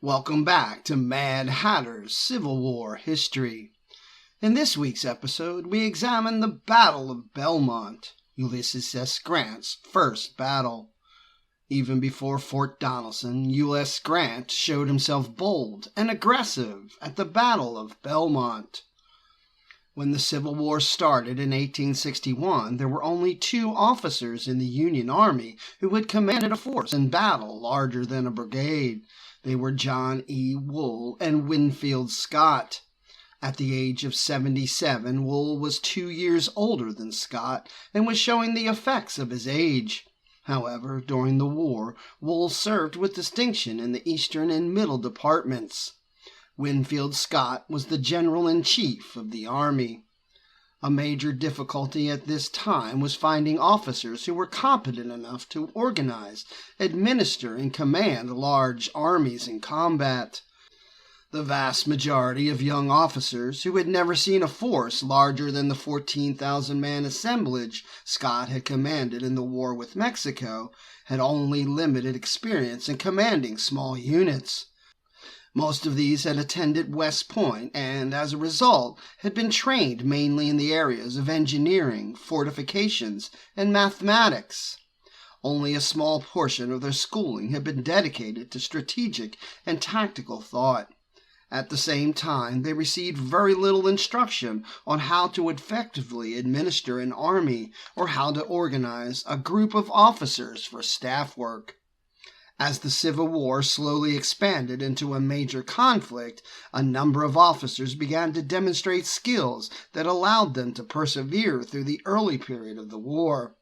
Welcome back to Mad Hatter's Civil War History. In this week's episode, we examine the Battle of Belmont, Ulysses S. Grant's first battle. Even before Fort Donelson, U.S. Grant showed himself bold and aggressive at the Battle of Belmont. When the Civil War started in 1861, there were only 2 officers in the Union Army who had commanded a force in battle larger than a brigade. They were John E. Wool and Winfield Scott. At the age of 77, Wool was 2 years older than Scott and was showing the effects of his age. However, during the war, Wool served with distinction in the Eastern and Middle departments. Winfield Scott was the general-in-chief of the Army. A major difficulty at this time was finding officers who were competent enough to organize, administer, and command large armies in combat. The vast majority of young officers who had never seen a force larger than the 14,000-man assemblage Scott had commanded in the war with Mexico had only limited experience in commanding small units. Most of these had attended West Point and, as a result, had been trained mainly in the areas of engineering, fortifications, and mathematics. Only a small portion of their schooling had been dedicated to strategic and tactical thought. At the same time, they received very little instruction on how to effectively administer an army or how to organize a group of officers for staff work. As the Civil War slowly expanded into a major conflict, a number of officers began to demonstrate skills that allowed them to persevere through the early period of the war.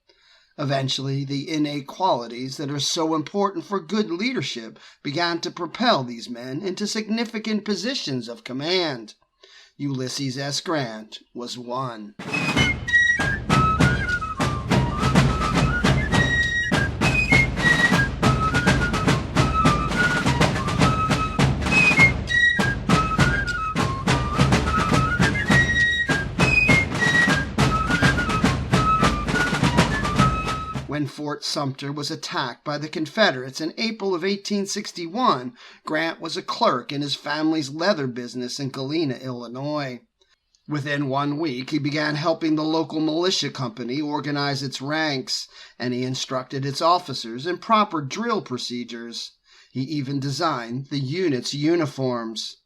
Eventually, the innate qualities that are so important for good leadership began to propel these men into significant positions of command. Ulysses S. Grant was one. When Fort Sumter was attacked by the Confederates in April of 1861, Grant was a clerk in his family's leather business in Galena, Illinois. Within 1 week, he began helping the local militia company organize its ranks, and he instructed its officers in proper drill procedures. He even designed the unit's uniforms.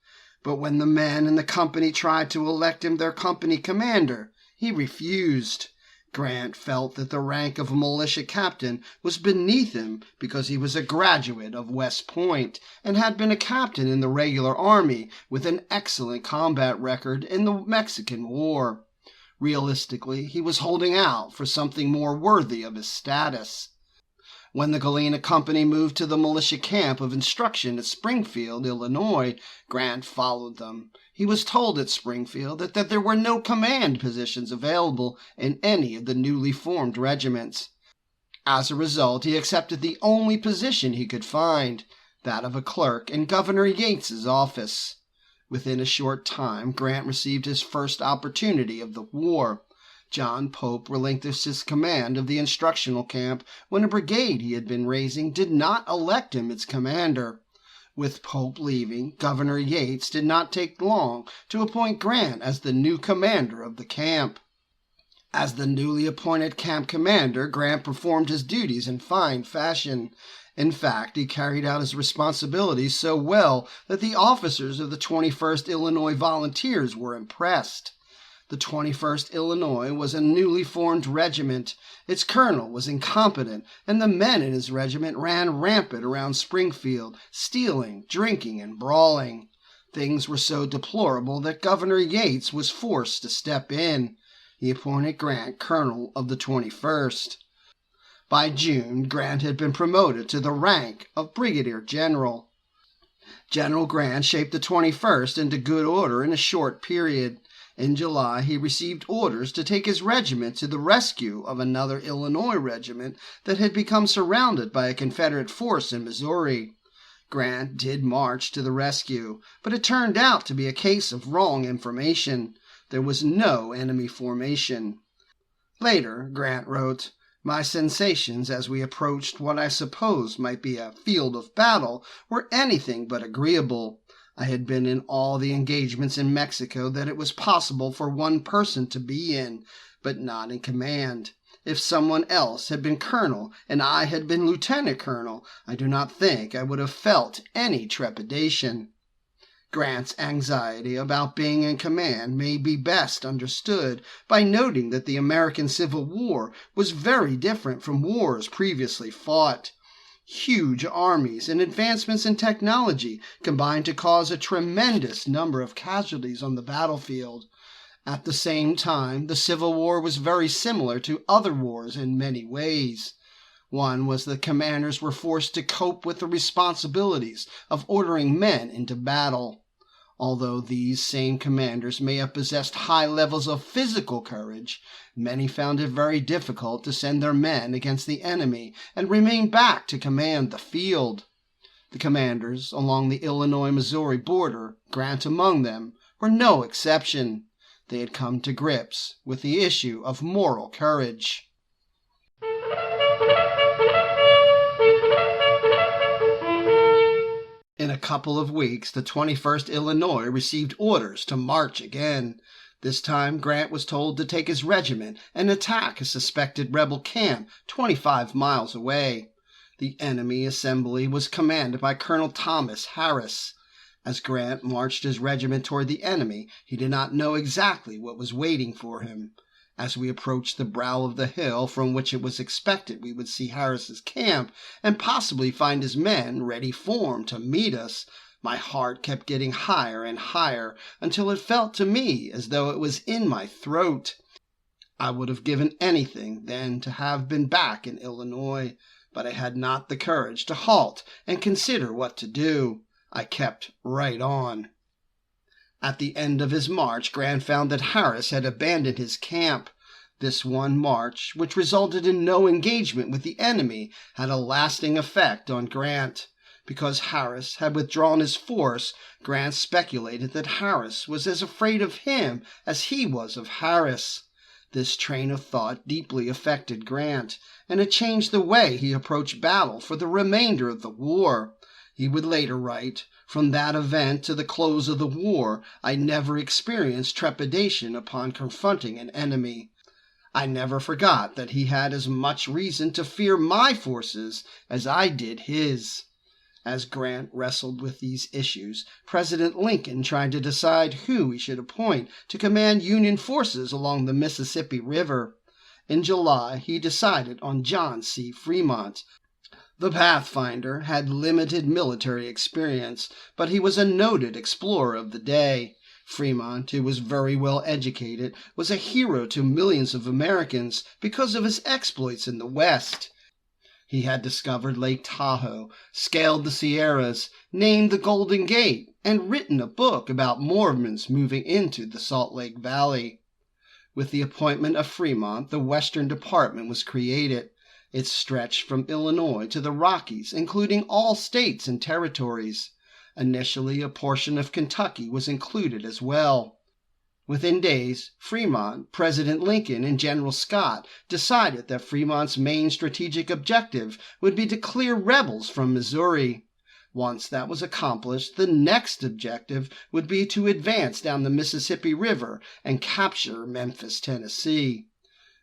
But when the men in the company tried to elect him their company commander, he refused. Grant felt that the rank of a militia captain was beneath him because he was a graduate of West Point and had been a captain in the regular army with an excellent combat record in the Mexican War. Realistically, he was holding out for something more worthy of his status. When the Galena Company moved to the militia camp of instruction at Springfield, Illinois, Grant followed them. He was told at Springfield that there were no command positions available in any of the newly formed regiments. As a result, he accepted the only position he could find, that of a clerk in Governor Yates's office. Within a short time, Grant received his first opportunity of the war. John Pope relinquished his command of the instructional camp when a brigade he had been raising did not elect him its commander. With Pope leaving, Governor Yates did not take long to appoint Grant as the new commander of the camp. As the newly appointed camp commander, Grant performed his duties in fine fashion. In fact, he carried out his responsibilities so well that the officers of the 21st Illinois Volunteers were impressed. The 21st Illinois was a newly formed regiment. Its colonel was incompetent, and the men in his regiment ran rampant around Springfield, stealing, drinking, and brawling. Things were so deplorable that Governor Yates was forced to step in. He appointed Grant colonel of the 21st. By June, Grant had been promoted to the rank of brigadier general. General Grant shaped the 21st into good order in a short period. In July, he received orders to take his regiment to the rescue of another Illinois regiment that had become surrounded by a Confederate force in Missouri. Grant did march to the rescue, but it turned out to be a case of wrong information. There was no enemy formation. Later, Grant wrote, My sensations as we approached what I supposed might be a field of battle were anything but agreeable. I had been in all the engagements in Mexico that it was possible for one person to be in, but not in command. If someone else had been colonel and I had been lieutenant colonel, I do not think I would have felt any trepidation. Grant's anxiety about being in command may be best understood by noting that the American Civil War was very different from wars previously fought. Huge armies and advancements in technology combined to cause a tremendous number of casualties on the battlefield. At the same time, the Civil War was very similar to other wars in many ways. One was that commanders were forced to cope with the responsibilities of ordering men into battle. Although these same commanders may have possessed high levels of physical courage, many found it very difficult to send their men against the enemy and remain back to command the field. The commanders along the Illinois-Missouri border, Grant among them, were no exception. They had come to grips with the issue of moral courage. In a couple of weeks, the 21st Illinois received orders to march again. This time, Grant was told to take his regiment and attack a suspected rebel camp 25 miles away. The enemy assembly was commanded by Colonel Thomas Harris. As Grant marched his regiment toward the enemy, he did not know exactly what was waiting for him. As we approached the brow of the hill from which it was expected we would see Harris's camp and possibly find his men ready formed to meet us, my heart kept getting higher and higher until it felt to me as though it was in my throat. I would have given anything then to have been back in Illinois, but I had not the courage to halt and consider what to do. I kept right on. At the end of his march, Grant found that Harris had abandoned his camp. This one march, which resulted in no engagement with the enemy, had a lasting effect on Grant. Because Harris had withdrawn his force, Grant speculated that Harris was as afraid of him as he was of Harris. This train of thought deeply affected Grant, and it changed the way he approached battle for the remainder of the war. He would later write, "From that event to the close of the war, I never experienced trepidation upon confronting an enemy. I never forgot that he had as much reason to fear my forces as I did his." As Grant wrestled with these issues, President Lincoln tried to decide who he should appoint to command Union forces along the Mississippi River. In July, he decided on John C. Fremont. The Pathfinder had limited military experience, but he was a noted explorer of the day. Fremont, who was very well educated, was a hero to millions of Americans because of his exploits in the West. He had discovered Lake Tahoe, scaled the Sierras, named the Golden Gate, and written a book about Mormons moving into the Salt Lake Valley. With the appointment of Fremont, the Western Department was created. It stretched from Illinois to the Rockies, including all states and territories. Initially, a portion of Kentucky was included as well. Within days, Fremont, President Lincoln, and General Scott decided that Fremont's main strategic objective would be to clear rebels from Missouri. Once that was accomplished, the next objective would be to advance down the Mississippi River and capture Memphis, Tennessee.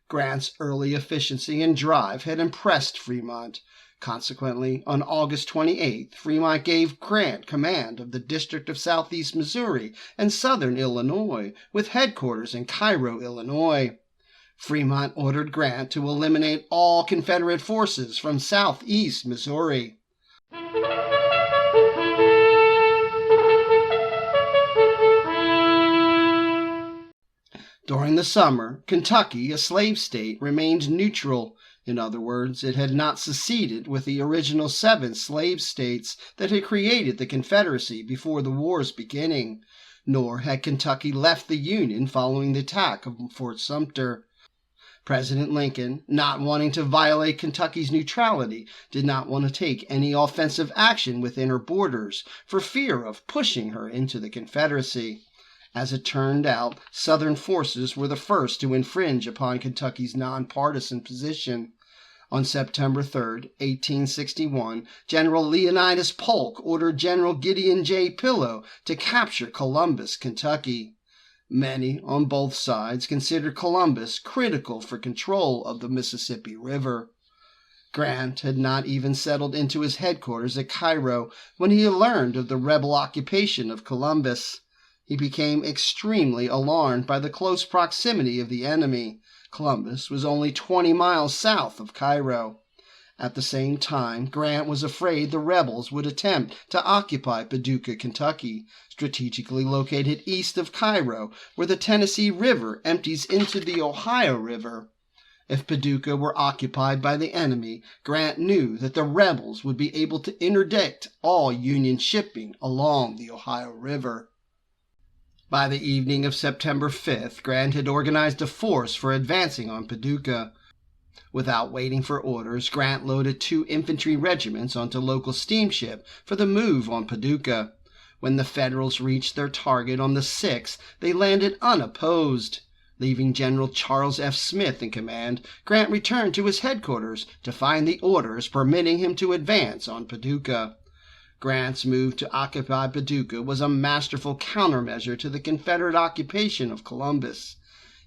Grant's early efficiency and drive had impressed Fremont. Consequently, on August 28th, Fremont gave Grant command of the District of Southeast Missouri and Southern Illinois, with headquarters in Cairo, Illinois. Fremont ordered Grant to eliminate all Confederate forces from southeast Missouri. During the summer, Kentucky, a slave state, remained neutral. In other words, it had not seceded with the original 7 slave states that had created the Confederacy before the war's beginning, nor had Kentucky left the Union following the attack of Fort Sumter. President Lincoln, not wanting to violate Kentucky's neutrality, did not want to take any offensive action within her borders for fear of pushing her into the Confederacy. As it turned out, Southern forces were the first to infringe upon Kentucky's nonpartisan position. On September 3, 1861, General Leonidas Polk ordered General Gideon J. Pillow to capture Columbus, Kentucky. Many on both sides considered Columbus critical for control of the Mississippi River. Grant had not even settled into his headquarters at Cairo when he learned of the rebel occupation of Columbus. He became extremely alarmed by the close proximity of the enemy. Columbus was only 20 miles south of Cairo. At the same time, Grant was afraid the rebels would attempt to occupy Paducah, Kentucky, strategically located east of Cairo, where the Tennessee River empties into the Ohio River. If Paducah were occupied by the enemy, Grant knew that the rebels would be able to interdict all Union shipping along the Ohio River. By the evening of September 5th, Grant had organized a force for advancing on Paducah. Without waiting for orders, Grant loaded 2 infantry regiments onto local steamship for the move on Paducah. When the Federals reached their target on the 6th, they landed unopposed. Leaving General Charles F. Smith in command, Grant returned to his headquarters to find the orders permitting him to advance on Paducah. Grant's move to occupy Paducah was a masterful countermeasure to the Confederate occupation of Columbus.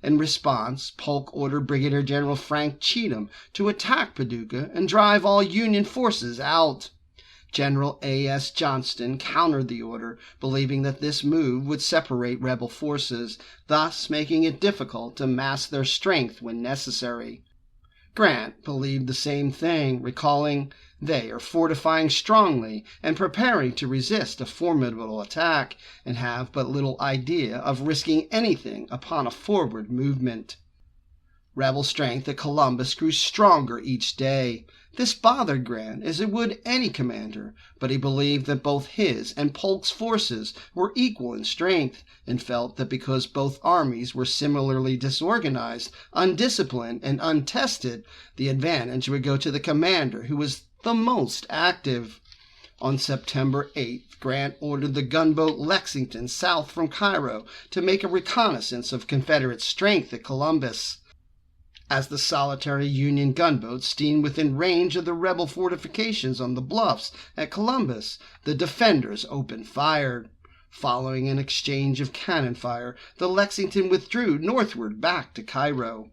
In response, Polk ordered Brigadier General Frank Cheatham to attack Paducah and drive all Union forces out. General A.S. Johnston countered the order, believing that this move would separate rebel forces, thus making it difficult to mass their strength when necessary. Grant believed the same thing, recalling, "They are fortifying strongly and preparing to resist a formidable attack, and have but little idea of risking anything upon a forward movement." Rebel strength at Columbus grew stronger each day. This bothered Grant as it would any commander, but he believed that both his and Polk's forces were equal in strength, and felt that because both armies were similarly disorganized, undisciplined, and untested, the advantage would go to the commander who was the most active. On September 8th, Grant ordered the gunboat Lexington south from Cairo to make a reconnaissance of Confederate strength at Columbus. As the solitary Union gunboat steamed within range of the rebel fortifications on the bluffs at Columbus, the defenders opened fire. Following an exchange of cannon fire, the Lexington withdrew northward back to Cairo.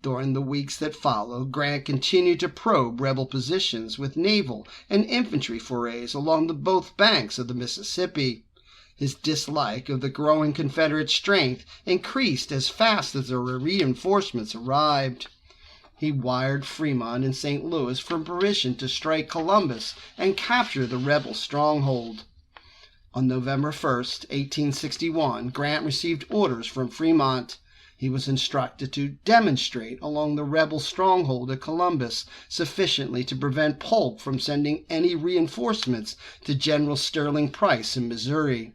During the weeks that followed, Grant continued to probe rebel positions with naval and infantry forays along both banks of the Mississippi. His dislike of the growing Confederate strength increased as fast as the reinforcements arrived. He wired Fremont and St. Louis for permission to strike Columbus and capture the rebel stronghold. On November 1st, 1861, Grant received orders from Fremont. He was instructed to demonstrate along the rebel stronghold at Columbus sufficiently to prevent Polk from sending any reinforcements to General Sterling Price in Missouri.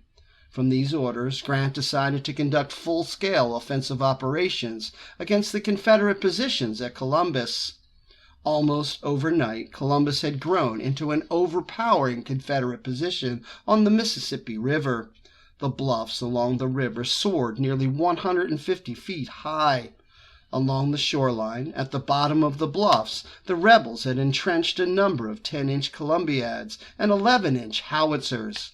From these orders, Grant decided to conduct full-scale offensive operations against the Confederate positions at Columbus. Almost overnight, Columbus had grown into an overpowering Confederate position on the Mississippi River. The bluffs along the river soared nearly 150 feet high. Along the shoreline, at the bottom of the bluffs, the rebels had entrenched a number of 10-inch columbiads and 11-inch howitzers.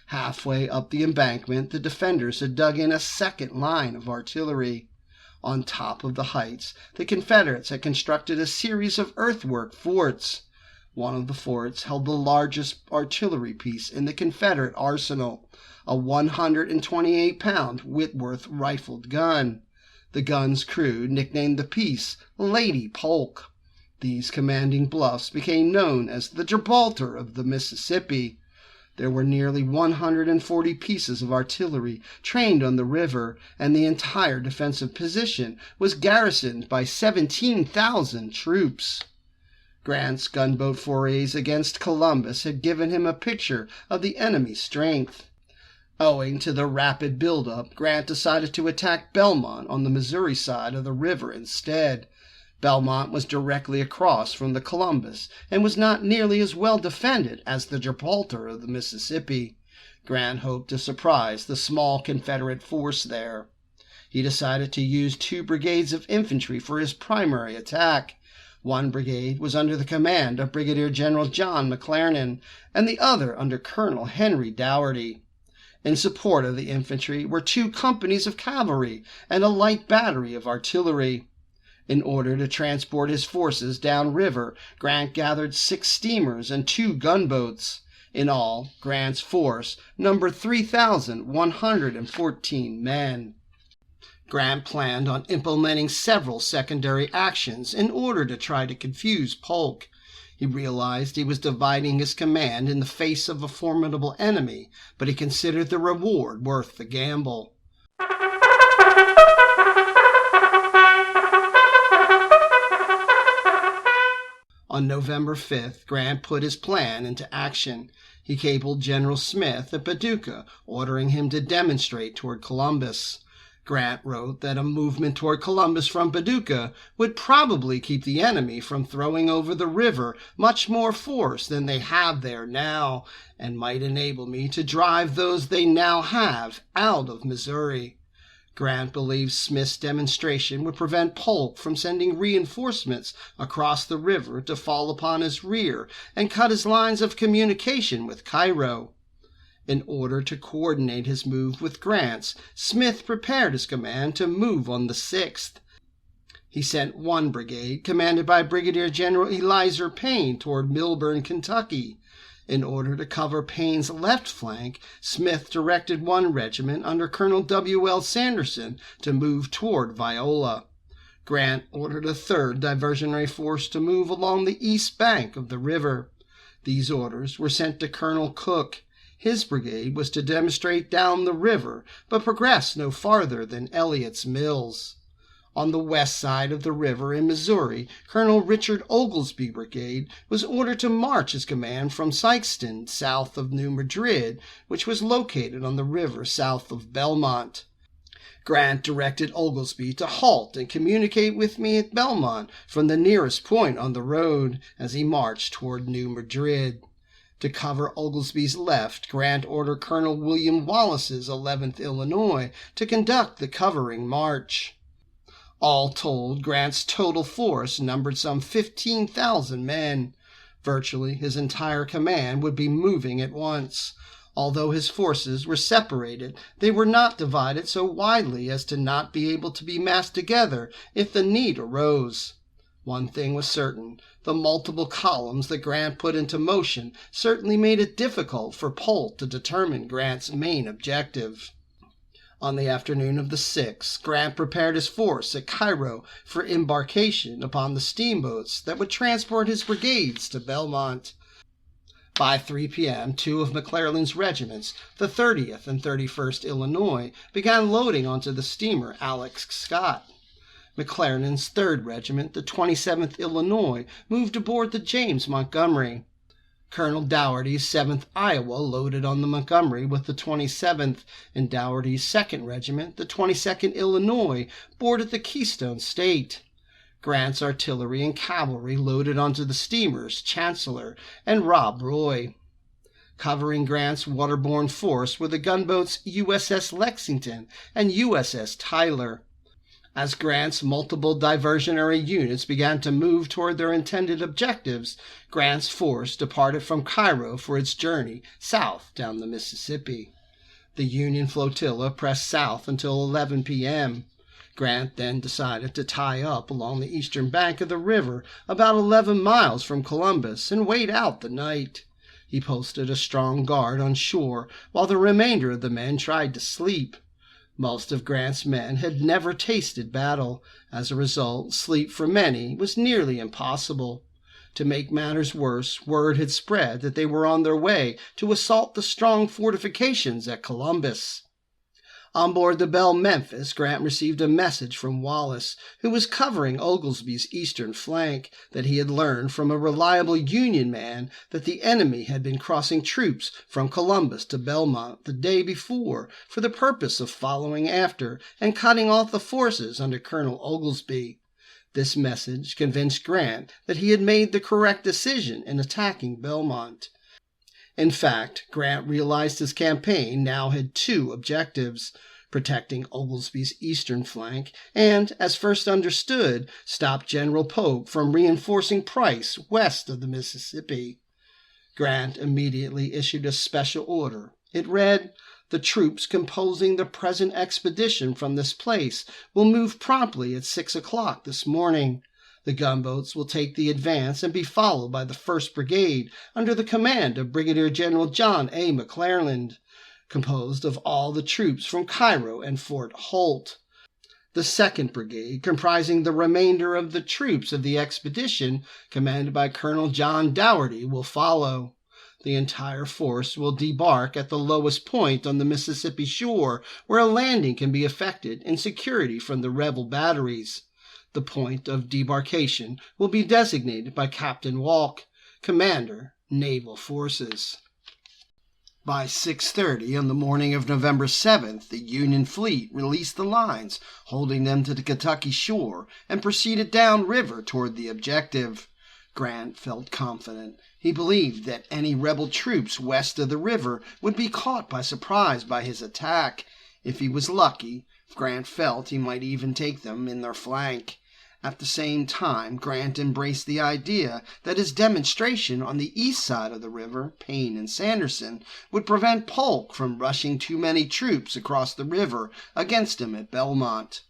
Halfway up the embankment, the defenders had dug in a second line of artillery. On top of the heights, the Confederates had constructed a series of earthwork forts. One of the forts held the largest artillery piece in the Confederate arsenal, a 128-pound Whitworth rifled gun. The gun's crew nicknamed the piece Lady Polk. These commanding bluffs became known as the Gibraltar of the Mississippi. There were nearly 140 pieces of artillery trained on the river, and the entire defensive position was garrisoned by 17,000 troops. Grant's gunboat forays against Columbus had given him a picture of the enemy's strength. Owing to the rapid buildup, Grant decided to attack Belmont on the Missouri side of the river instead. Belmont was directly across from the Columbus and was not nearly as well defended as the Gibraltar of the Mississippi. Grant hoped to surprise the small Confederate force there. He decided to use 2 brigades of infantry for his primary attack. One brigade was under the command of Brigadier General John McClernand, and the other under Colonel Henry Dougherty. In support of the infantry were 2 companies of cavalry and a light battery of artillery. In order to transport his forces downriver, Grant gathered 6 steamers and 2 gunboats. In all, Grant's force numbered 3,114 men. Grant planned on implementing several secondary actions in order to try to confuse Polk. He realized he was dividing his command in the face of a formidable enemy, but he considered the reward worth the gamble. On November 5th, Grant put his plan into action. He cabled General Smith at Paducah, ordering him to demonstrate toward Columbus. Grant wrote that a movement toward Columbus from Paducah would probably keep the enemy from throwing over the river much more force than they have there now, and might enable me to drive those they now have out of Missouri. Grant believed Smith's demonstration would prevent Polk from sending reinforcements across the river to fall upon his rear and cut his lines of communication with Cairo. In order to coordinate his move with Grant's, Smith prepared his command to move on the 6th. He sent one brigade, commanded by Brigadier General Elizur Payne, toward Milburn, Kentucky. In order to cover Payne's left flank, Smith directed one regiment under Colonel W.L. Sanderson to move toward Viola. Grant ordered a 3rd diversionary force to move along the east bank of the river. These orders were sent to Colonel Cook. His brigade was to demonstrate down the river, but progress no farther than Elliott's Mills. On the west side of the river in Missouri, Colonel Richard Oglesby's brigade was ordered to march his command from Sikeston, south of New Madrid, which was located on the river south of Belmont. Grant directed Oglesby to halt and communicate with me at Belmont from the nearest point on the road as he marched toward New Madrid. To cover Oglesby's left, Grant ordered Colonel William Wallace's 11th Illinois to conduct the covering march. All told, Grant's total force numbered some 15,000 men. Virtually his entire command would be moving at once. Although his forces were separated, they were not divided so widely as to not be able to be massed together if the need arose. One thing was certain: the multiple columns that Grant put into motion certainly made it difficult for Polk to determine Grant's main objective. On the afternoon of the 6th, Grant prepared his force at Cairo for embarkation upon the steamboats that would transport his brigades to Belmont. By 3 p.m., 2 of McClernand's regiments, the 30th and 31st Illinois, began loading onto the steamer Alex Scott. McClernand's 3rd Regiment, the 27th Illinois, moved aboard the James Montgomery. Colonel Dougherty's 7th Iowa loaded on the Montgomery with the 27th, and Dougherty's 2nd Regiment, the 22nd Illinois, boarded the Keystone State. Grant's artillery and cavalry loaded onto the steamers Chancellor and Rob Roy. Covering Grant's waterborne force were the gunboats USS Lexington and USS Tyler. As Grant's multiple diversionary units began to move toward their intended objectives, Grant's force departed from Cairo for its journey south down the Mississippi. The Union flotilla pressed south until 11 p.m. Grant then decided to tie up along the eastern bank of the river about 11 miles from Columbus and wait out the night. He posted a strong guard on shore while the remainder of the men tried to sleep. Most of Grant's men had never tasted battle. As a result, sleep for many was nearly impossible. To make matters worse, word had spread that they were on their way to assault the strong fortifications at Columbus. On board the Belle Memphis, Grant received a message from Wallace, who was covering Oglesby's eastern flank, that he had learned from a reliable Union man that the enemy had been crossing troops from Columbus to Belmont the day before for the purpose of following after and cutting off the forces under Colonel Oglesby. This message convinced Grant that he had made the correct decision in attacking Belmont. In fact, Grant realized his campaign now had 2 objectives. protecting Oglesby's eastern flank, and, as first understood, stopped General Polk from reinforcing Price west of the Mississippi. Grant immediately issued a special order. It read, "The troops composing the present expedition from this place will move promptly at 6 o'clock this morning. The gunboats will take the advance and be followed by the 1st Brigade under the command of Brigadier General John A. McClernand, composed of all the troops from Cairo and Fort Holt. The 2nd Brigade, comprising the remainder of the troops of the expedition, commanded by Colonel John Dougherty, will follow. The entire force will debark at the lowest point on the Mississippi shore, where a landing can be effected in security from the rebel batteries. The point of debarkation will be designated by Captain Walk, Commander, Naval Forces." By 6:30 on the morning of November 7th, the Union fleet released the lines, holding them to the Kentucky shore, and proceeded downriver toward the objective. Grant felt confident. He believed that any rebel troops west of the river would be caught by surprise by his attack. If he was lucky, Grant felt he might even take them in their flank. At the same time, Grant embraced the idea that his demonstration on the east side of the river, Payne and Sanderson, would prevent Polk from rushing too many troops across the river against him at Belmont.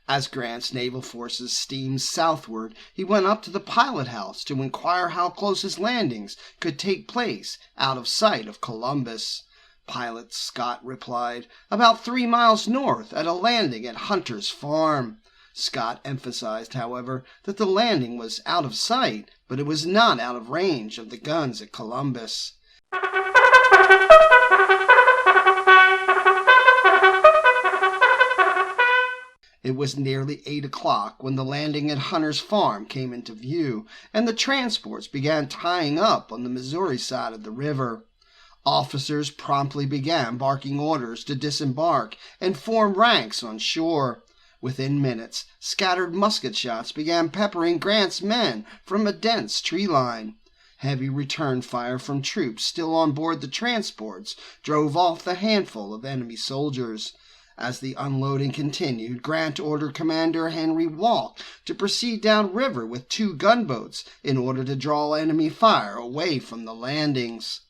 As Grant's naval forces steamed southward, he went up to the pilot house to inquire how close his landings could take place out of sight of Columbus. Pilot Scott replied, "About 3 miles north at a landing at Hunter's Farm." Scott emphasized, however, that the landing was out of sight, but it was not out of range of the guns at Columbus. It was nearly 8 o'clock when the landing at Hunter's Farm came into view, and the transports began tying up on the Missouri side of the river. Officers promptly began barking orders to disembark and form ranks on shore. Within minutes, scattered musket shots began peppering Grant's men from a dense tree line. Heavy return fire from troops still on board the transports drove off the handful of enemy soldiers. As the unloading continued, Grant ordered Commander Henry Walk to proceed downriver with 2 gunboats in order to draw enemy fire away from the landings.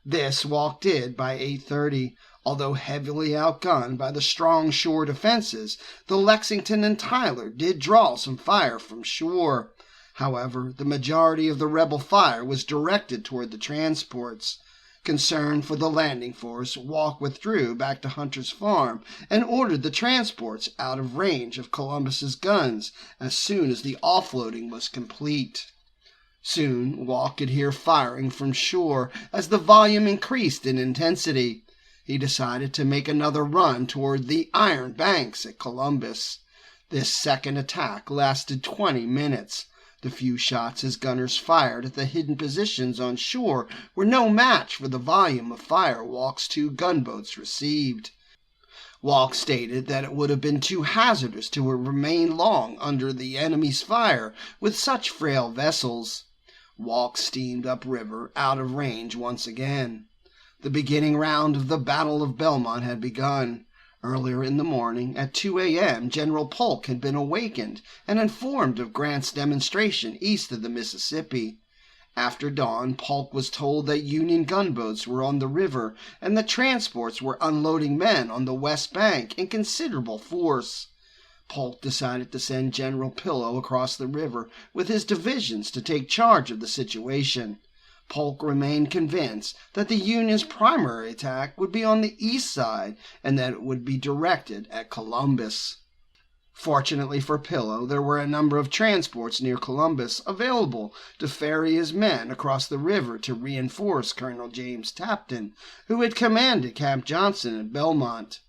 This Walk did by 8:30. Although heavily outgunned by the strong shore defenses, the Lexington and Tyler did draw some fire from shore. However, the majority of the rebel fire was directed toward the transports. Concerned for the landing force, Walk withdrew back to Hunter's Farm and ordered the transports out of range of Columbus's guns as soon as the offloading was complete. Soon, Walk could hear firing from shore as the volume increased in intensity. He decided to make another run toward the Iron Banks at Columbus. This second attack lasted 20 minutes. The few shots his gunners fired at the hidden positions on shore were no match for the volume of fire Walk's 2 gunboats received. Walk stated that it would have been too hazardous to remain long under the enemy's fire with such frail vessels. Walk steamed upriver, out of range once again. The beginning round of the Battle of Belmont had begun. Earlier in the morning, at 2 a.m., General Polk had been awakened and informed of Grant's demonstration east of the Mississippi. After dawn, Polk was told that Union gunboats were on the river and the transports were unloading men on the west bank in considerable force. Polk decided to send General Pillow across the river with his divisions to take charge of the situation. Polk remained convinced that the Union's primary attack would be on the east side and that it would be directed at Columbus. Fortunately for Pillow, there were a number of transports near Columbus available to ferry his men across the river to reinforce Colonel James Tapton, who had commanded Camp Johnson at Belmont.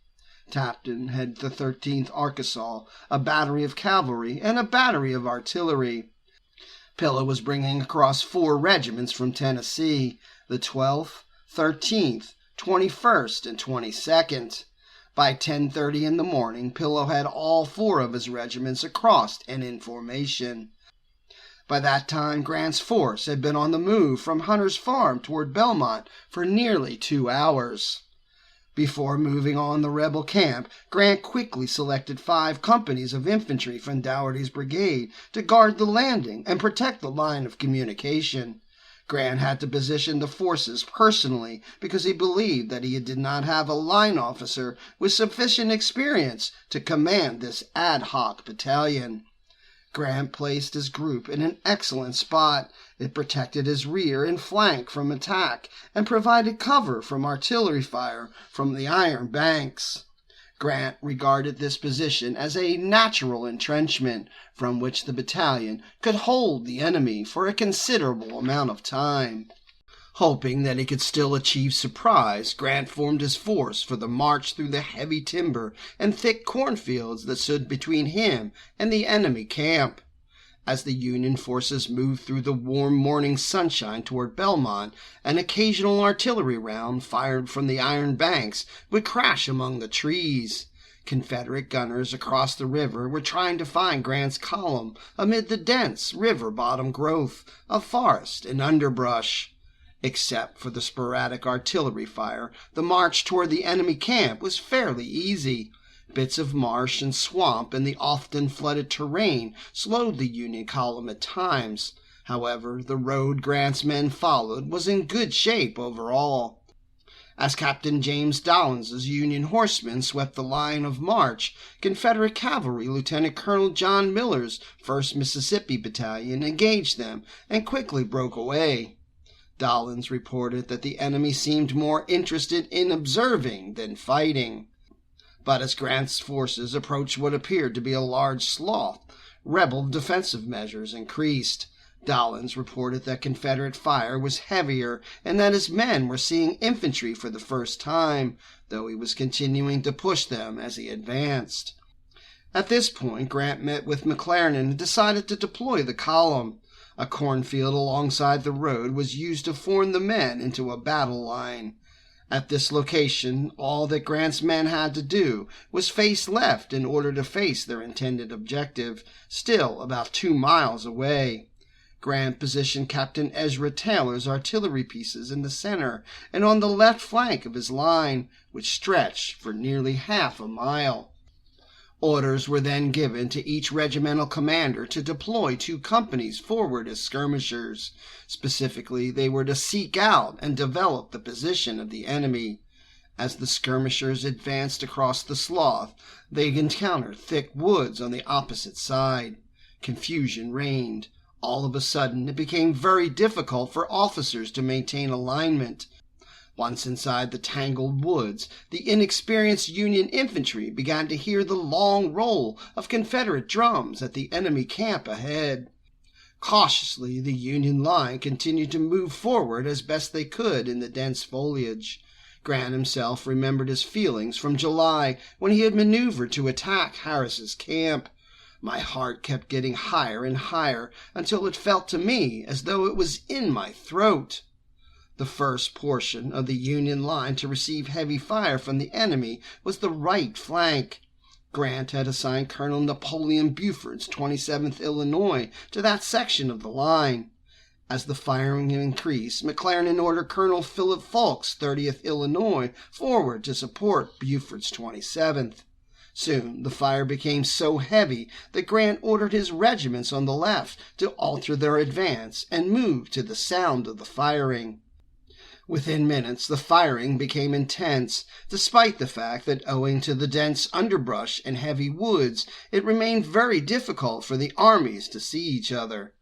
Tapton had the 13th Arkansas, a battery of cavalry, and a battery of artillery. Pillow was bringing across 4 regiments from Tennessee, the 12th, 13th, 21st, and 22nd. By 10:30 in the morning, Pillow had all 4 of his regiments across and in formation. By that time, Grant's force had been on the move from Hunter's Farm toward Belmont for nearly 2 hours. Before moving on the rebel camp, Grant quickly selected 5 companies of infantry from Dougherty's brigade to guard the landing and protect the line of communication. Grant had to position the forces personally because he believed that he did not have a line officer with sufficient experience to command this ad hoc battalion. Grant placed his group in an excellent spot. It protected his rear and flank from attack and provided cover from artillery fire from the iron banks. Grant regarded this position as a natural entrenchment from which the battalion could hold the enemy for a considerable amount of time. Hoping that he could still achieve surprise, Grant formed his force for the march through the heavy timber and thick cornfields that stood between him and the enemy camp. As the Union forces moved through the warm morning sunshine toward Belmont, an occasional artillery round fired from the iron banks would crash among the trees. Confederate gunners across the river were trying to find Grant's column amid the dense river-bottom growth of forest and underbrush. Except for the sporadic artillery fire, the march toward the enemy camp was fairly easy. Bits of marsh and swamp and the often flooded terrain slowed the Union column at times. However, the road Grant's men followed was in good shape overall. As Captain James Dowlings's Union horsemen swept the line of march, Confederate cavalry Lieutenant Colonel John Miller's 1st Mississippi Battalion engaged them and quickly broke away. Dowlings reported that the enemy seemed more interested in observing than fighting. But as Grant's forces approached what appeared to be a large slough, rebel defensive measures increased. Dowlings reported that Confederate fire was heavier and that his men were seeing infantry for the first time, though he was continuing to push them as he advanced. At this point, Grant met with McClernand and decided to deploy the column. A cornfield alongside the road was used to form the men into a battle line. At this location, all that Grant's men had to do was face left in order to face their intended objective, still about 2 miles away. Grant positioned Captain Ezra Taylor's artillery pieces in the center and on the left flank of his line, which stretched for nearly half a mile. Orders were then given to each regimental commander to deploy 2 companies forward as skirmishers. Specifically, they were to seek out and develop the position of the enemy. As the skirmishers advanced across the slough, they encountered thick woods on the opposite side. Confusion reigned. All of a sudden, it became very difficult for officers to maintain alignment. Once inside the tangled woods, the inexperienced Union infantry began to hear the long roll of Confederate drums at the enemy camp ahead. Cautiously, the Union line continued to move forward as best they could in the dense foliage. Grant himself remembered his feelings from July when he had maneuvered to attack Harris's camp. My heart kept getting higher and higher until it felt to me as though it was in my throat. The first portion of the Union line to receive heavy fire from the enemy was the right flank. Grant had assigned Colonel Napoleon Buford's 27th Illinois to that section of the line. As the firing increased, McClernand ordered Colonel Philip Falk's 30th Illinois forward to support Buford's 27th. Soon the fire became so heavy that Grant ordered his regiments on the left to alter their advance and move to the sound of the firing. Within minutes, the firing became intense, despite the fact that owing to the dense underbrush and heavy woods, it remained very difficult for the armies to see each other.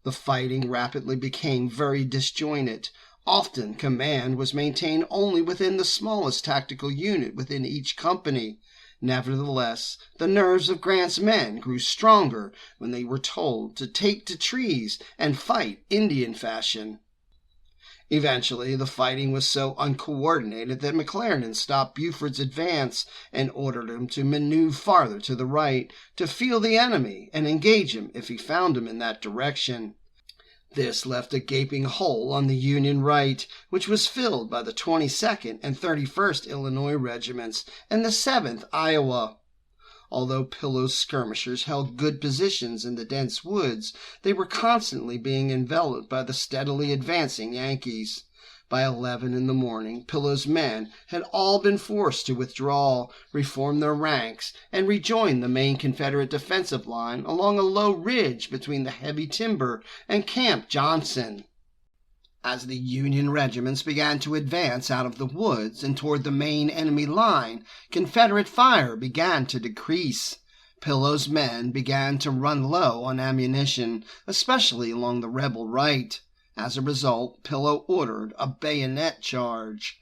The fighting rapidly became very disjointed. Often command was maintained only within the smallest tactical unit within each company. Nevertheless, the nerves of Grant's men grew stronger when they were told to take to trees and fight Indian fashion. Eventually, the fighting was so uncoordinated that McClernand stopped Buford's advance and ordered him to maneuver farther to the right to feel the enemy and engage him if he found him in that direction. This left a gaping hole on the Union right, which was filled by the 22nd and 31st Illinois regiments and the 7th Iowa. Although Pillow's skirmishers held good positions in the dense woods, they were constantly being enveloped by the steadily advancing Yankees. By 11 in the morning, Pillow's men had all been forced to withdraw, reform their ranks, and rejoin the main Confederate defensive line along a low ridge between the heavy timber and Camp Johnson. As the Union regiments began to advance out of the woods and toward the main enemy line, Confederate fire began to decrease. Pillow's men began to run low on ammunition, especially along the rebel right. As a result, Pillow ordered a bayonet charge.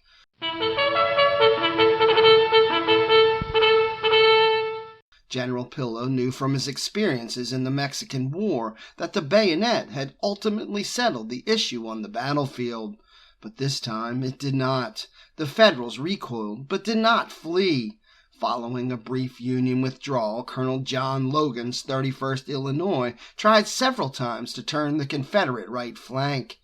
General Pillow knew from his experiences in the Mexican War that the bayonet had ultimately settled the issue on the battlefield. But this time it did not. The Federals recoiled, but did not flee. Following a brief Union withdrawal, Colonel John Logan's 31st Illinois tried several times to turn the Confederate right flank.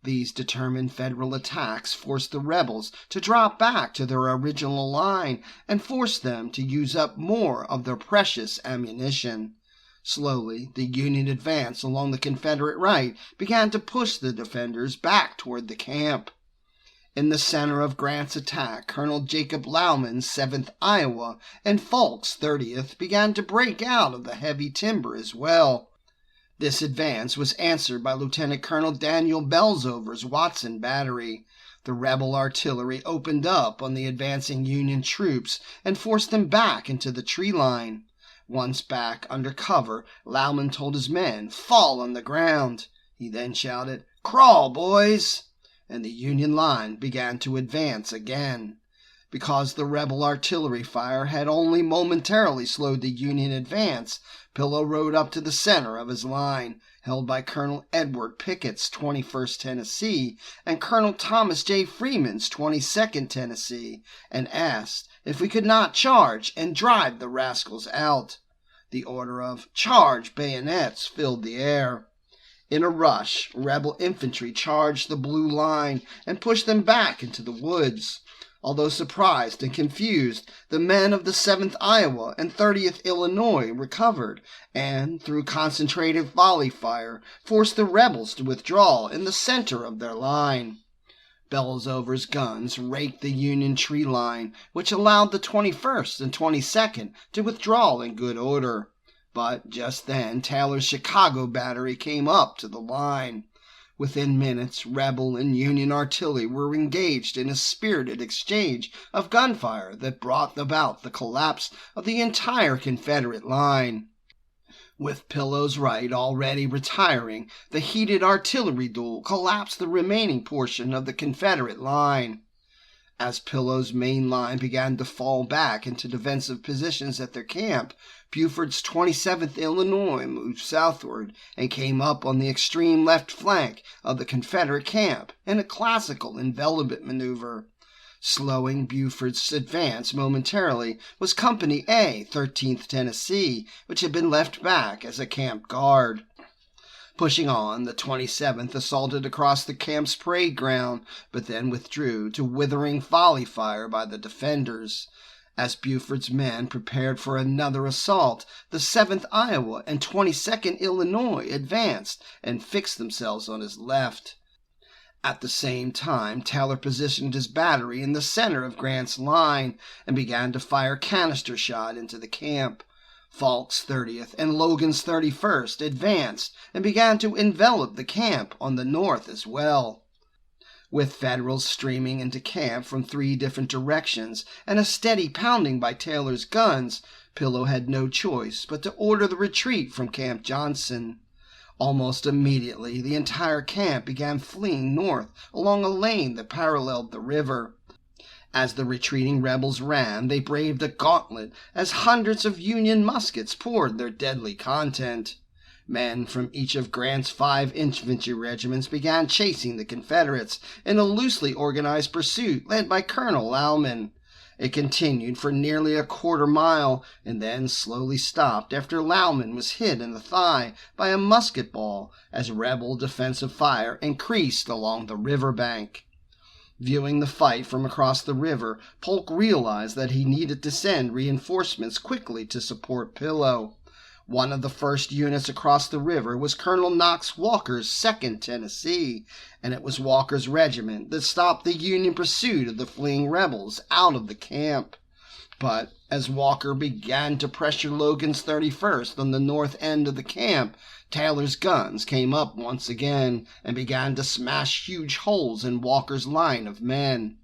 These determined Federal attacks forced the rebels to drop back to their original line and forced them to use up more of their precious ammunition. Slowly, the Union advance along the Confederate right began to push the defenders back toward the camp. In the center of Grant's attack, Colonel Jacob Lauman's 7th Iowa and Falk's 30th began to break out of the heavy timber as well. This advance was answered by Lieutenant Colonel Daniel Belzover's Watson battery. The rebel artillery opened up on the advancing Union troops and forced them back into the tree line. Once back under cover, Lauman told his men, "Fall on the ground." He then shouted, "Crawl, boys!" and the Union line began to advance again. Because the rebel artillery fire had only momentarily slowed the Union advance, Pillow rode up to the center of his line, held by Colonel Edward Pickett's 21st Tennessee and Colonel Thomas J. Freeman's 22nd Tennessee, and asked if we could not charge and drive the rascals out. The order of "Charge bayonets" filled the air. In a rush, rebel infantry charged the blue line and pushed them back into the woods. Although surprised and confused, the men of the 7th Iowa and 30th Illinois recovered and, through concentrated volley fire, forced the rebels to withdraw in the center of their line. Belzover's guns raked the Union tree line, which allowed the 21st and 22nd to withdraw in good order. But just then Taylor's Chicago battery came up to the line. Within minutes, rebel and Union artillery were engaged in a spirited exchange of gunfire that brought about the collapse of the entire Confederate line. With Pillow's right already retiring, the heated artillery duel collapsed the remaining portion of the Confederate line. As Pillow's main line began to fall back into defensive positions at their camp, Buford's 27th Illinois moved southward and came up on the extreme left flank of the Confederate camp in a classical envelopment maneuver. Slowing Buford's advance momentarily was Company A, 13th Tennessee, which had been left back as a camp guard. Pushing on, the 27th assaulted across the camp's parade ground, but then withdrew to withering volley fire by the defenders. As Buford's men prepared for another assault, the 7th Iowa and 22nd Illinois advanced and fixed themselves on his left. At the same time, Taylor positioned his battery in the center of Grant's line and began to fire canister shot into the camp. Falk's 30th and Logan's 31st advanced and began to envelop the camp on the north as well. With Federals streaming into camp from 3 different directions and a steady pounding by Taylor's guns, Pillow had no choice but to order the retreat from Camp Johnson. Almost immediately, the entire camp began fleeing north along a lane that paralleled the river. As the retreating rebels ran, they braved a gauntlet as hundreds of Union muskets poured their deadly content. Men from each of Grant's 5 infantry regiments began chasing the Confederates in a loosely organized pursuit led by Colonel Lauman. It continued for nearly a quarter mile and then slowly stopped after Lauman was hit in the thigh by a musket ball as rebel defensive fire increased along the river bank. Viewing the fight from across the river, Polk realized that he needed to send reinforcements quickly to support Pillow. One of the first units across the river was Colonel Knox Walker's 2nd Tennessee, and it was Walker's regiment that stopped the Union pursuit of the fleeing rebels out of the camp. But as Walker began to pressure Logan's 31st on the north end of the camp, Taylor's guns came up once again and began to smash huge holes in Walker's line of men.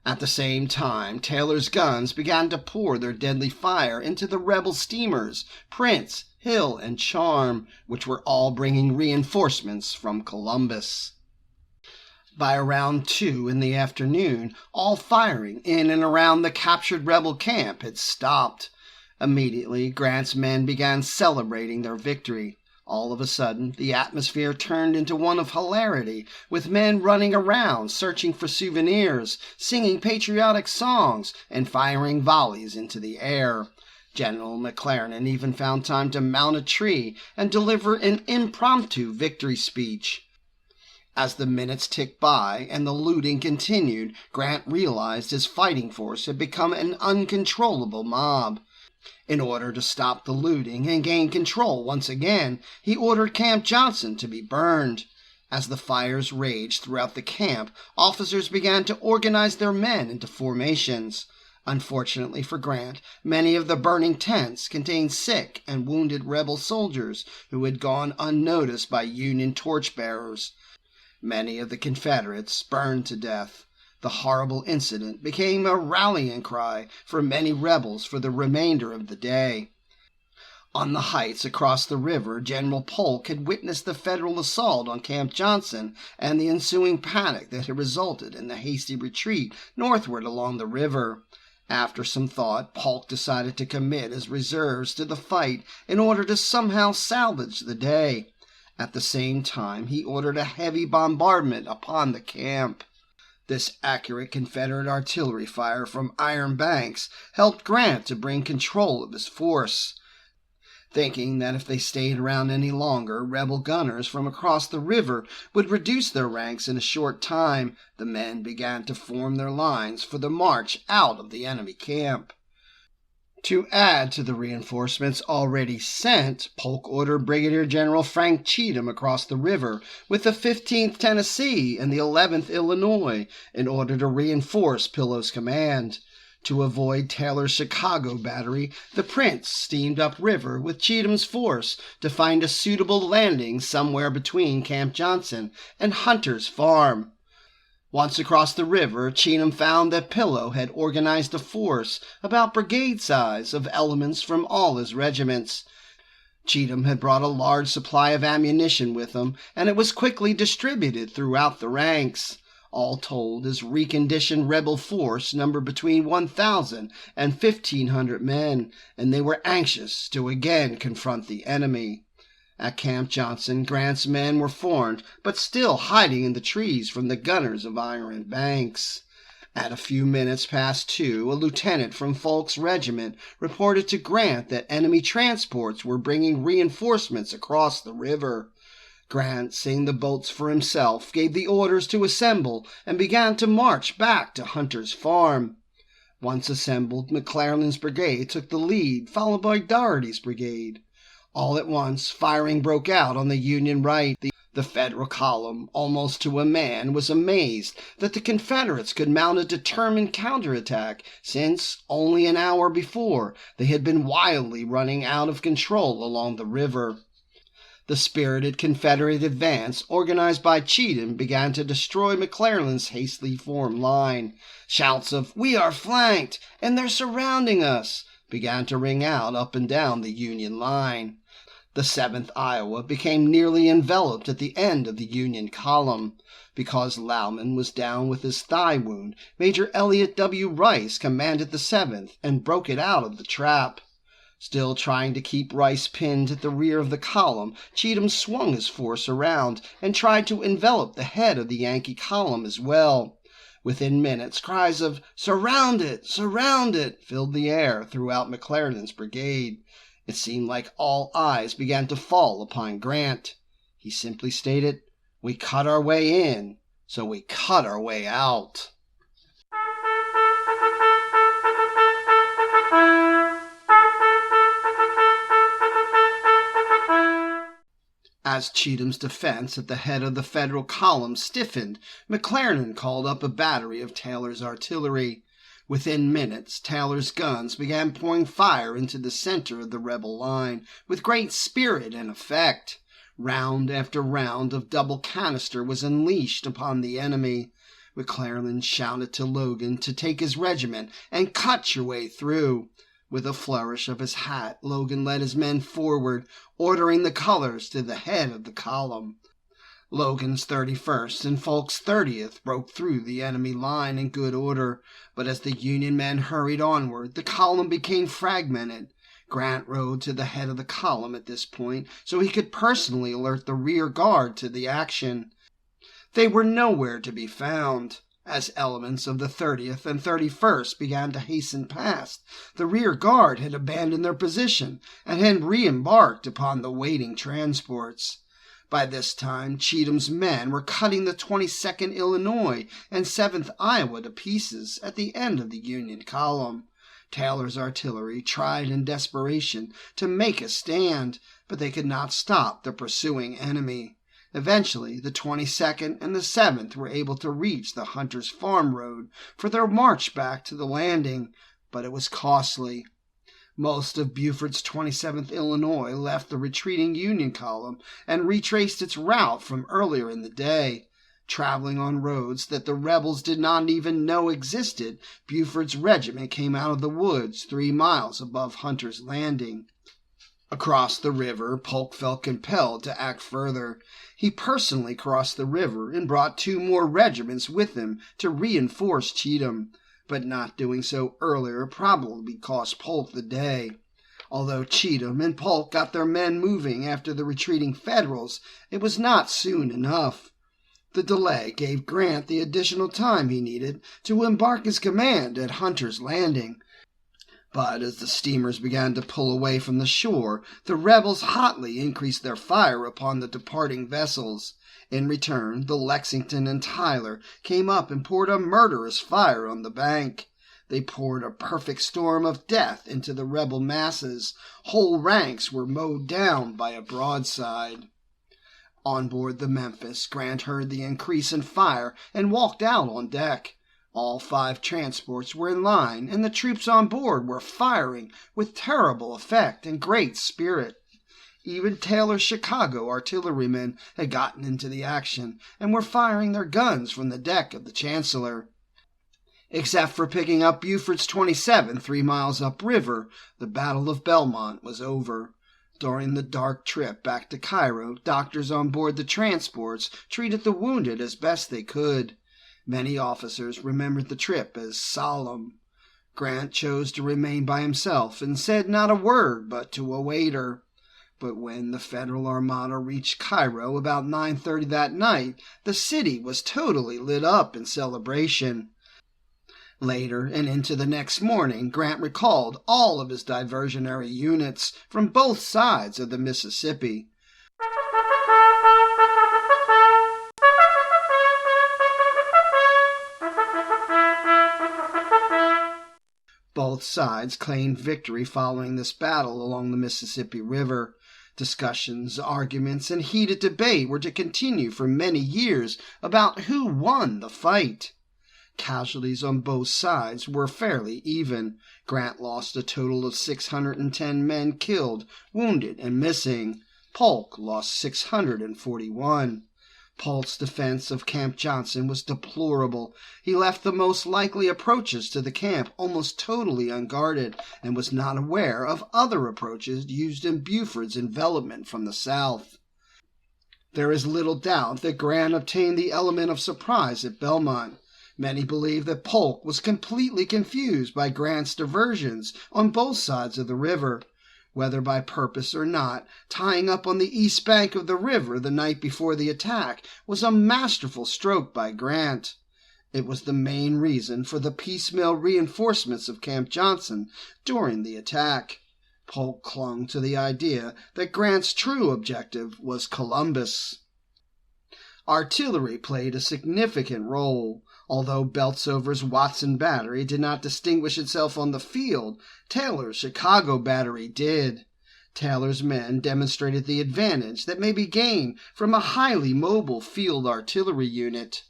At the same time, Taylor's guns began to pour their deadly fire into the rebel steamers Prince, Hill, and Charm, which were all bringing reinforcements from Columbus. By around 2 in the afternoon, all firing in and around the captured rebel camp had stopped. Immediately, Grant's men began celebrating their victory. All of a sudden, the atmosphere turned into one of hilarity, with men running around, searching for souvenirs, singing patriotic songs, and firing volleys into the air. General McClernand even found time to mount a tree and deliver an impromptu victory speech. As the minutes ticked by and the looting continued, Grant realized his fighting force had become an uncontrollable mob. In order to stop the looting and gain control once again, he ordered Camp Johnson to be burned. As the fires raged throughout the camp, officers began to organize their men into formations. Unfortunately for Grant, many of the burning tents contained sick and wounded rebel soldiers who had gone unnoticed by Union torchbearers. Many of the Confederates burned to death. The horrible incident became a rallying cry for many rebels for the remainder of the day. On the heights across the river, General Polk had witnessed the Federal assault on Camp Johnson and the ensuing panic that had resulted in the hasty retreat northward along the river. After some thought, Polk decided to commit his reserves to the fight in order to somehow salvage the day. At the same time, he ordered a heavy bombardment upon the camp. This accurate Confederate artillery fire from Iron Banks helped Grant to bring control of his force. Thinking that if they stayed around any longer, rebel gunners from across the river would reduce their ranks in a short time, the men began to form their lines for the march out of the enemy camp. To add to the reinforcements already sent, Polk ordered Brigadier General Frank Cheatham across the river with the 15th Tennessee and the 11th Illinois in order to reinforce Pillow's command. To avoid Taylor's Chicago battery, the Prince steamed upriver with Cheatham's force to find a suitable landing somewhere between Camp Johnson and Hunter's Farm. Once across the river, Cheatham found that Pillow had organized a force about brigade size of elements from all his regiments. Cheatham had brought a large supply of ammunition with him, and it was quickly distributed throughout the ranks. All told, his reconditioned rebel force numbered between 1,000 and 1,500 men, and they were anxious to again confront the enemy. At Camp Johnson, Grant's men were formed, but still hiding in the trees from the gunners of Iron Banks. At a few minutes past 2, a lieutenant from Polk's regiment reported to Grant that enemy transports were bringing reinforcements across the river. Grant, seeing the boats for himself, gave the orders to assemble and began to march back to Hunter's Farm. Once assembled, McClernand's brigade took the lead, followed by Dougherty's brigade. All at once, firing broke out on the Union right. The Federal column, almost to a man, was amazed that the Confederates could mount a determined counterattack, since, only an hour before, they had been wildly running out of control along the river. The spirited Confederate advance, organized by Cheatham, began to destroy McClernand's hastily formed line. Shouts of, "We are flanked, and they're surrounding us," began to ring out up and down the Union line. The 7th Iowa became nearly enveloped at the end of the Union column. Because Lauman was down with his thigh wound, Major Elliott W. Rice commanded the 7th and broke it out of the trap. Still trying to keep Rice pinned at the rear of the column, Cheatham swung his force around and tried to envelop the head of the Yankee column as well. Within minutes, cries of "Surround it! Surround it!" filled the air throughout McClernand's brigade. It seemed like all eyes began to fall upon Grant. He simply stated, "We cut our way in, so we cut our way out." As Cheatham's defense at the head of the Federal column stiffened, McClernand called up a battery of Taylor's artillery. Within minutes, Taylor's guns began pouring fire into the center of the rebel line with great spirit and effect. Round after round of double canister was unleashed upon the enemy. McClernand shouted to Logan to take his regiment and cut your way through. With a flourish of his hat, Logan led his men forward, ordering the colors to the head of the column. Logan's 31st and Polk's 30th broke through the enemy line in good order, but as the Union men hurried onward, the column became fragmented. Grant rode to the head of the column at this point, so he could personally alert the rear guard to the action. They were nowhere to be found. As elements of the 30th and 31st began to hasten past, the rear guard had abandoned their position and had re-embarked upon the waiting transports. By this time, Cheatham's men were cutting the 22nd Illinois and 7th Iowa to pieces at the end of the Union column. Taylor's artillery tried in desperation to make a stand, but they could not stop the pursuing enemy. Eventually, the 22nd and the 7th were able to reach the Hunter's Farm Road for their march back to the landing, but it was costly. Most of Buford's 27th Illinois left the retreating Union column and retraced its route from earlier in the day. Traveling on roads that the rebels did not even know existed, Buford's regiment came out of the woods 3 miles above Hunter's Landing. Across the river, Polk felt compelled to act further. He personally crossed the river and brought 2 more regiments with him to reinforce Cheatham, but not doing so earlier probably cost Polk the day. Although Cheatham and Polk got their men moving after the retreating Federals, it was not soon enough. The delay gave Grant the additional time he needed to embark his command at Hunter's Landing. But as the steamers began to pull away from the shore, the rebels hotly increased their fire upon the departing vessels. In return, the Lexington and Tyler came up and poured a murderous fire on the bank. They poured a perfect storm of death into the rebel masses. Whole ranks were mowed down by a broadside. On board the Memphis, Grant heard the increase in fire and walked out on deck. All 5 transports were in line, and the troops on board were firing with terrible effect and great spirit. Even Taylor's Chicago artillerymen had gotten into the action and were firing their guns from the deck of the Chancellor. Except for picking up Buford's 27 3 miles upriver, the Battle of Belmont was over. During the dark trip back to Cairo, doctors on board the transports treated the wounded as best they could. Many officers remembered the trip as solemn. Grant chose to remain by himself and said not a word but to a waiter. But when the Federal Armada reached Cairo about 9:30 that night, the city was totally lit up in celebration. Later and into the next morning, Grant recalled all of his diversionary units from both sides of the Mississippi. Both sides claimed victory following this battle along the Mississippi River. Discussions, arguments, and heated debate were to continue for many years about who won the fight. Casualties on both sides were fairly even. Grant lost a total of 610 men killed, wounded, and missing. Polk lost 641. Polk's defense of Camp Johnson was deplorable. He left the most likely approaches to the camp almost totally unguarded and was not aware of other approaches used in Buford's envelopment from the south. There is little doubt that Grant obtained the element of surprise at Belmont. Many believe that Polk was completely confused by Grant's diversions on both sides of the river. Whether by purpose or not, tying up on the east bank of the river the night before the attack was a masterful stroke by Grant. It was the main reason for the piecemeal reinforcements of Camp Johnson during the attack. Polk clung to the idea that Grant's true objective was Columbus. Artillery played a significant role. Although Beltsover's Watson Battery did not distinguish itself on the field, Taylor's Chicago Battery did. Taylor's men demonstrated the advantage that may be gained from a highly mobile field artillery unit.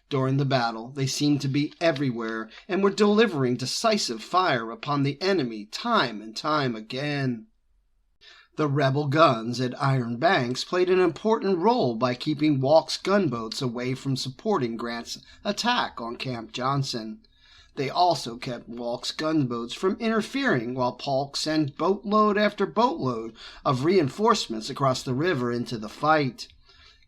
During the battle, they seemed to be everywhere and were delivering decisive fire upon the enemy time and time again. The rebel guns at Iron Banks played an important role by keeping Walk's gunboats away from supporting Grant's attack on Camp Johnson. They also kept Walk's gunboats from interfering while Polk sent boatload after boatload of reinforcements across the river into the fight.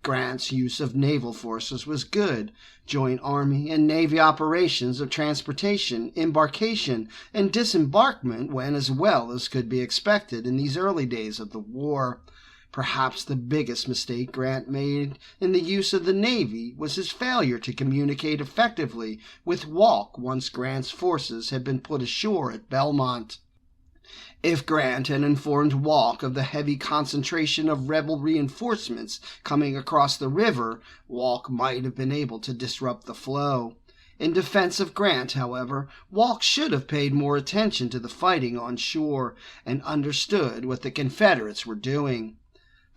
Grant's use of naval forces was good. Joint Army and Navy operations of transportation, embarkation, and disembarkment went as well as could be expected in these early days of the war. Perhaps the biggest mistake Grant made in the use of the Navy was his failure to communicate effectively with Walk once Grant's forces had been put ashore at Belmont. If Grant had informed Walk of the heavy concentration of rebel reinforcements coming across the river, Walk might have been able to disrupt the flow. In defense of Grant, however, Walk should have paid more attention to the fighting on shore and understood what the Confederates were doing.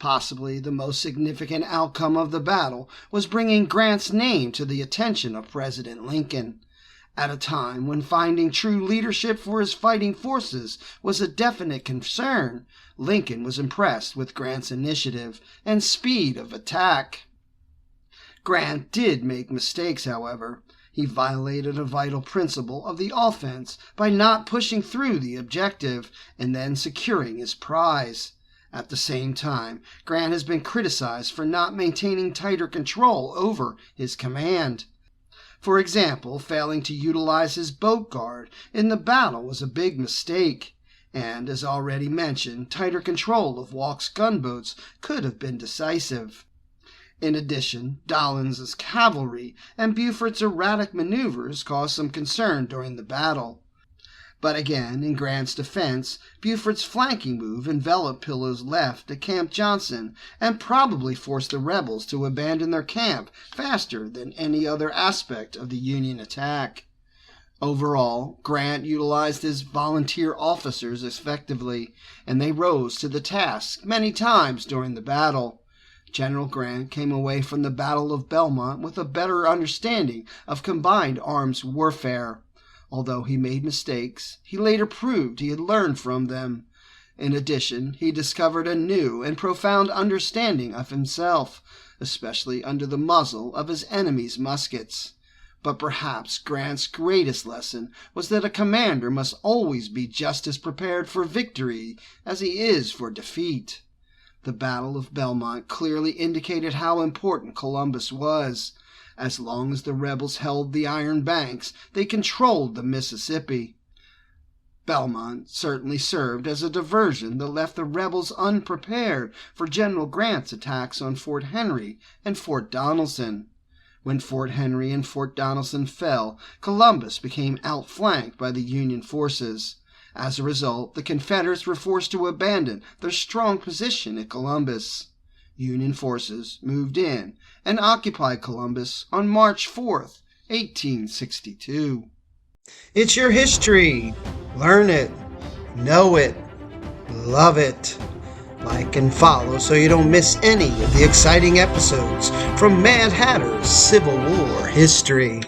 Possibly the most significant outcome of the battle was bringing Grant's name to the attention of President Lincoln. At a time when finding true leadership for his fighting forces was a definite concern, Lincoln was impressed with Grant's initiative and speed of attack. Grant did make mistakes, however. He violated a vital principle of the offense by not pushing through the objective and then securing his prize. At the same time, Grant has been criticized for not maintaining tighter control over his command. For example, failing to utilize his boat guard in the battle was a big mistake, and, as already mentioned, tighter control of Walk's gunboats could have been decisive. In addition, Dahlins's cavalry and Buford's erratic maneuvers caused some concern during the battle. But again, in Grant's defense, Buford's flanking move enveloped Pillow's left at Camp Johnson and probably forced the rebels to abandon their camp faster than any other aspect of the Union attack. Overall, Grant utilized his volunteer officers effectively, and they rose to the task many times during the battle. General Grant came away from the Battle of Belmont with a better understanding of combined arms warfare. Although he made mistakes, he later proved he had learned from them. In addition, he discovered a new and profound understanding of himself, especially under the muzzle of his enemy's muskets. But perhaps Grant's greatest lesson was that a commander must always be just as prepared for victory as he is for defeat. The Battle of Belmont clearly indicated how important Columbus was. As long as the rebels held the Iron Banks, they controlled the Mississippi. Belmont certainly served as a diversion that left the rebels unprepared for General Grant's attacks on Fort Henry and Fort Donelson. When Fort Henry and Fort Donelson fell, Columbus became outflanked by the Union forces. As a result, the Confederates were forced to abandon their strong position at Columbus. Union forces moved in and occupied Columbus on March 4th, 1862. It's your history. Learn it, know it, love it. Like and follow so you don't miss any of the exciting episodes from Mad Hatter's Civil War history.